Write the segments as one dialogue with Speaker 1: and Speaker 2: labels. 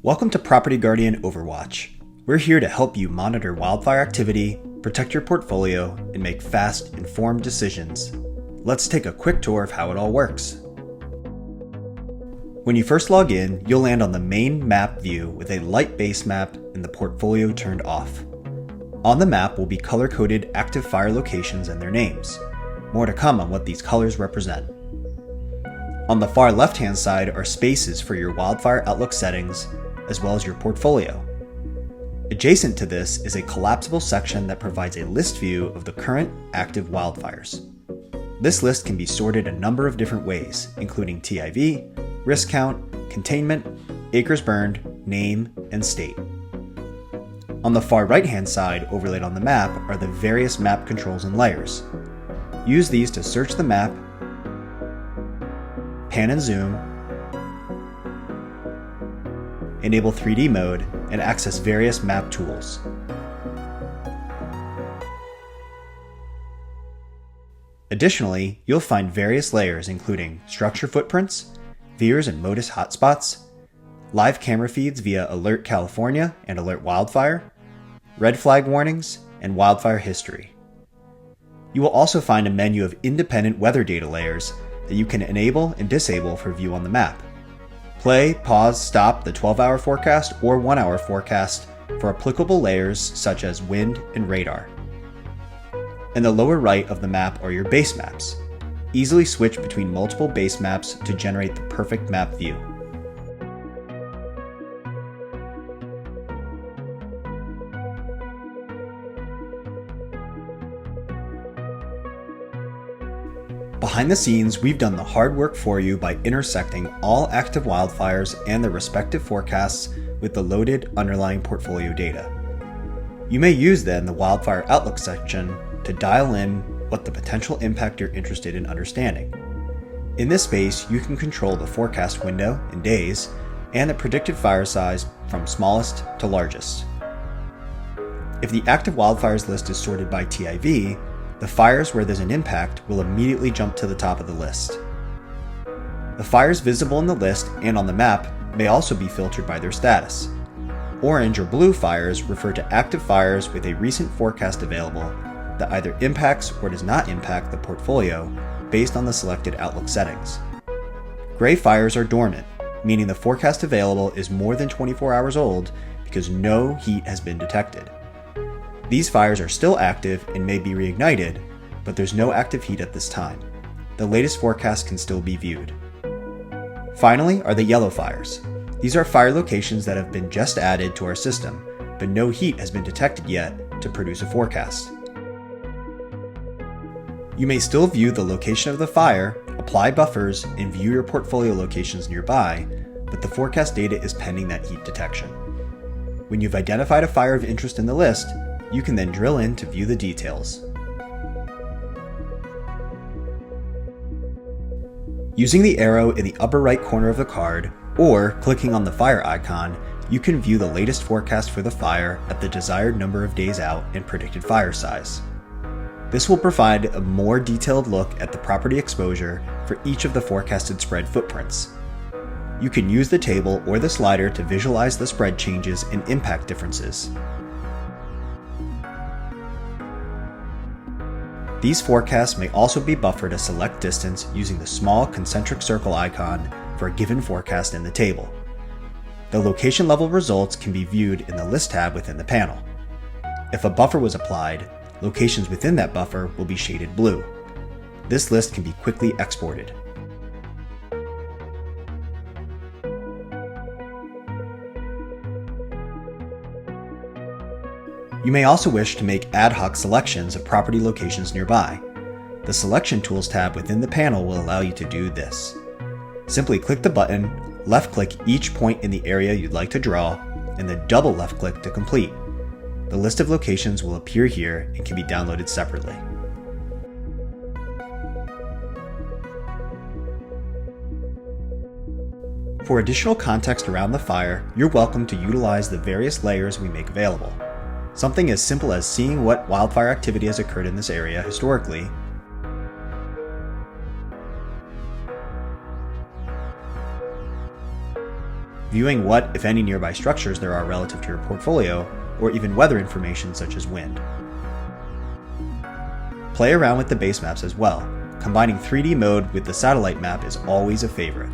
Speaker 1: Welcome to Property Guardian Overwatch. We're here to help you monitor wildfire activity, protect your portfolio, and make fast, informed decisions. Let's take a quick tour of how it all works. When you first log in, you'll land on the main map view with a light base map and the portfolio turned off. On the map will be color-coded active fire locations and their names. More to come on what these colors represent. On the far left-hand side are spaces for your wildfire outlook settings, as well as your portfolio. Adjacent to this is a collapsible section that provides a list view of the current active wildfires. This list can be sorted a number of different ways, including TIV, risk count, containment, acres burned, name, and state. On the far right-hand side, overlaid on the map, are the various map controls and layers. Use these to search the map, pan and zoom, enable 3D mode, and access various map tools. Additionally, you'll find various layers including structure footprints, VIIRS and MODIS hotspots, live camera feeds via Alert California and Alert Wildfire, red flag warnings, and wildfire history. You will also find a menu of independent weather data layers that you can enable and disable for view on the map. Play, pause, stop the 12-hour forecast or 1-hour forecast for applicable layers such as wind and radar. In the lower right of the map are your base maps. Easily switch between multiple base maps to generate the perfect map view. Behind the scenes, we've done the hard work for you by intersecting all active wildfires and their respective forecasts with the loaded underlying portfolio data. You may use then the Wildfire Outlook section to dial in what the potential impact you're interested in understanding. In this space, you can control the forecast window in days and the predicted fire size from smallest to largest. If the active wildfires list is sorted by TIV, the fires where there's an impact will immediately jump to the top of the list. The fires visible in the list and on the map may also be filtered by their status. Orange or blue fires refer to active fires with a recent forecast available that either impacts or does not impact the portfolio based on the selected outlook settings. Gray fires are dormant, meaning the forecast available is more than 24 hours old because no heat has been detected. These fires are still active and may be reignited, but there's no active heat at this time. The latest forecast can still be viewed. Finally are the yellow fires. These are fire locations that have been just added to our system, but no heat has been detected yet to produce a forecast. You may still view the location of the fire, apply buffers, and view your portfolio locations nearby, but the forecast data is pending that heat detection. When you've identified a fire of interest in the list, you can then drill in to view the details. Using the arrow in the upper right corner of the card, or clicking on the fire icon, you can view the latest forecast for the fire at the desired number of days out and predicted fire size. This will provide a more detailed look at the property exposure for each of the forecasted spread footprints. You can use the table or the slider to visualize the spread changes and impact differences. These forecasts may also be buffered a select distance using the small concentric circle icon for a given forecast in the table. The location level results can be viewed in the List tab within the panel. If a buffer was applied, locations within that buffer will be shaded blue. This list can be quickly exported. You may also wish to make ad hoc selections of property locations nearby. The Selection Tools tab within the panel will allow you to do this. Simply click the button, left-click each point in the area you'd like to draw, and then double left-click to complete. The list of locations will appear here and can be downloaded separately. For additional context around the fire, you're welcome to utilize the various layers we make available. Something as simple as seeing what wildfire activity has occurred in this area historically, viewing what, if any, nearby structures there are relative to your portfolio, or even weather information such as wind. Play around with the base maps as well. Combining 3D mode with the satellite map is always a favorite.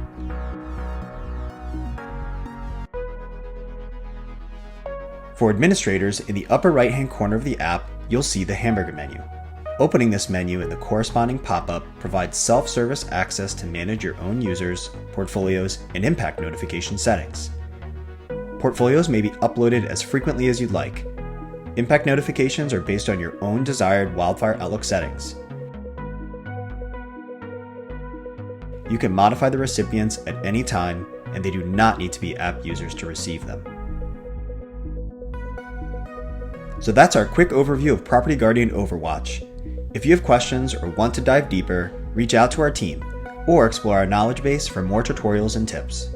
Speaker 1: For administrators, in the upper right-hand corner of the app, you'll see the hamburger menu. Opening this menu and the corresponding pop-up provides self-service access to manage your own users, portfolios, and impact notification settings. Portfolios may be uploaded as frequently as you'd like. Impact notifications are based on your own desired Wildfire Outlook settings. You can modify the recipients at any time, and they do not need to be app users to receive them. So that's our quick overview of Property Guardian Overwatch. If you have questions or want to dive deeper, reach out to our team, or explore our knowledge base for more tutorials and tips.